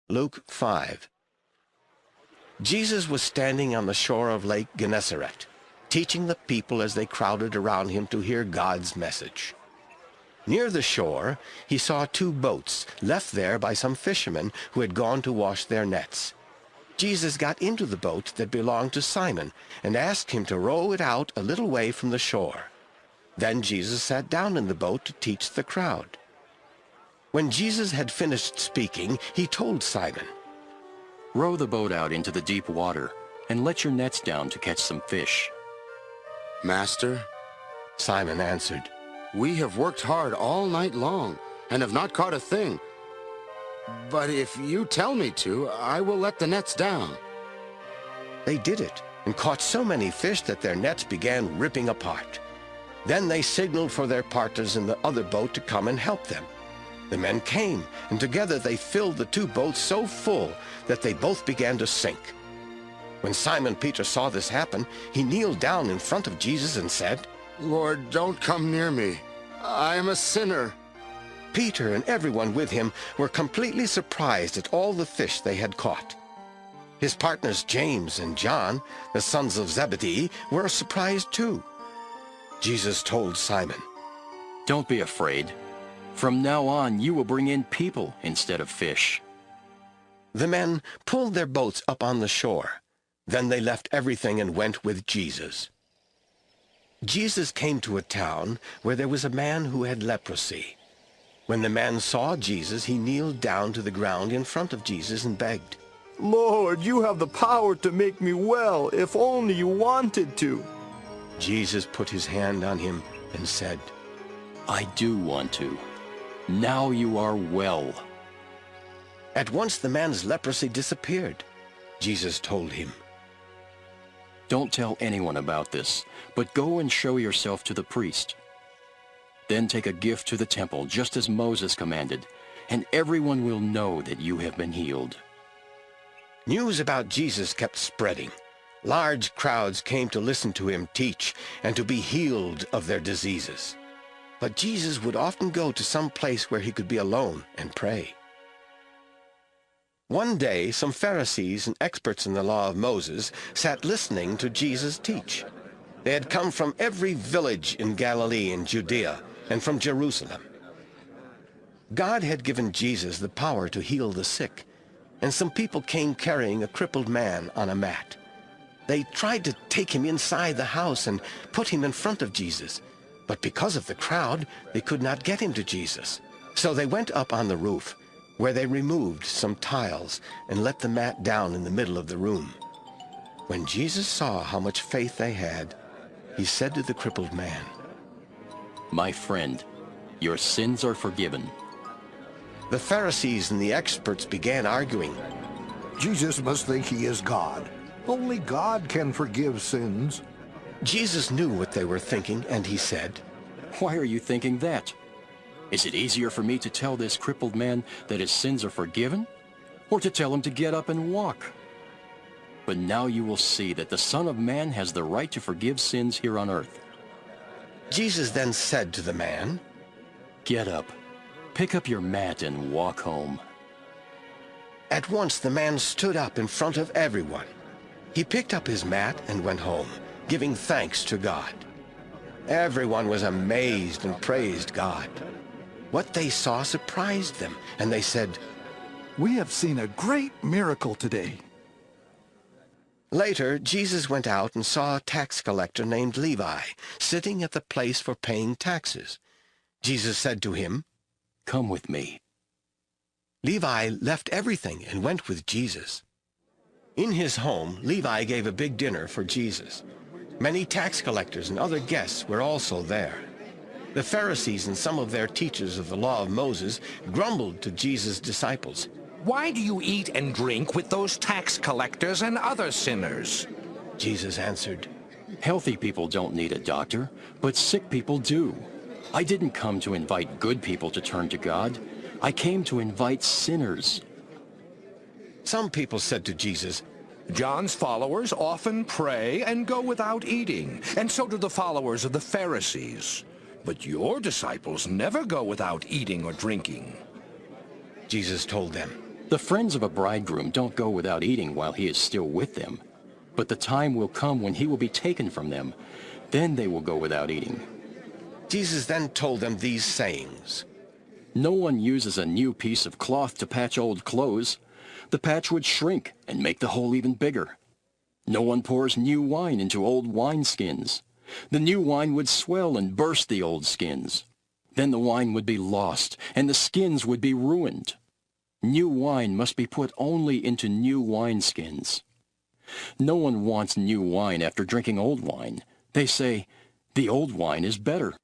Luke 5. Jesus was standing on the shore of Lake Gennesaret, teaching the people as they crowded around him to hear God's message. Near the shore, he saw two boats left there by some fishermen who had gone to wash their nets. Jesus got into the boat that belonged to Simon and asked him to row it out a little way from the shore. Then Jesus sat down in the boat to teach the crowd. When Jesus had finished speaking, he told Simon, "Row the boat out into the deep water and let your nets down to catch some fish." "Master," Simon answered, "we have worked hard all night long and have not caught a thing. But if you tell me to, I will let the nets down." They did it and caught so many fish that their nets began ripping apart. Then they signaled for their partners in the other boat to come and help them. The men came, and together they filled the two boats so full that they both began to sink. When Simon Peter saw this happen, he kneeled down in front of Jesus and said, "Lord, don't come near me. I am a sinner." Peter and everyone with him were completely surprised at all the fish they had caught. His partners James and John, the sons of Zebedee, were surprised too. Jesus told Simon, "Don't be afraid. From now on, you will bring in people instead of fish." The men pulled their boats up on the shore. Then they left everything and went with Jesus. Jesus came to a town where there was a man who had leprosy. When the man saw Jesus, he kneeled down to the ground in front of Jesus and begged, "Lord, you have the power to make me well, if only you wanted to." Jesus put his hand on him and said, "I do want to. Now you are well." At once the man's leprosy disappeared. Jesus told him, "Don't tell anyone about this, but go and show yourself to the priest. Then take a gift to the temple, just as Moses commanded, and everyone will know that you have been healed." News about Jesus kept spreading. Large crowds came to listen to him teach and to be healed of their diseases. But Jesus would often go to some place where he could be alone and pray. One day, some Pharisees and experts in the law of Moses sat listening to Jesus teach. They had come from every village in Galilee and Judea and from Jerusalem. God had given Jesus the power to heal the sick, and some people came carrying a crippled man on a mat. They tried to take him inside the house and put him in front of Jesus, but because of the crowd, they could not get him to Jesus. So they went up on the roof, where they removed some tiles and let the mat down in the middle of the room. When Jesus saw how much faith they had, he said to the crippled man, "My friend, your sins are forgiven." The Pharisees and the experts began arguing. Jesus must think he is God. Only God can forgive sins. Jesus knew what they were thinking, and he said, "Why are you thinking that? Is it easier for me to tell this crippled man that his sins are forgiven, or to tell him to get up and walk? But now you will see that the Son of Man has the right to forgive sins here on earth." Jesus then said to the man, "Get up, pick up your mat and walk home." At once the man stood up in front of everyone. He picked up his mat and went home, giving thanks to God. Everyone was amazed and praised God. What they saw surprised them, and they said, "We have seen a great miracle today." Later, Jesus went out and saw a tax collector named Levi sitting at the place for paying taxes. Jesus said to him, "Come with me." Levi left everything and went with Jesus. In his home, Levi gave a big dinner for Jesus. Many tax collectors and other guests were also there. The Pharisees and some of their teachers of the law of Moses grumbled to Jesus' disciples. "Why do you eat and drink with those tax collectors and other sinners?" Jesus answered, "Healthy people don't need a doctor, but sick people do. I didn't come to invite good people to turn to God. I came to invite sinners." Some people said to Jesus, John's followers often pray and go without eating, and so do the followers of the Pharisees. But your disciples never go without eating or drinking." Jesus told them, The friends of a bridegroom don't go without eating while he is still with them. But the time will come when he will be taken from them. Then they will go without eating. Jesus then told them these sayings. No one uses a new piece of cloth to patch old clothes. The patch would shrink and make the hole even bigger. No one pours new wine into old wineskins. The new wine would swell and burst the old skins. Then the wine would be lost, and the skins would be ruined. New wine must be put only into new wineskins. No one wants new wine after drinking old wine. They say, "The old wine is better."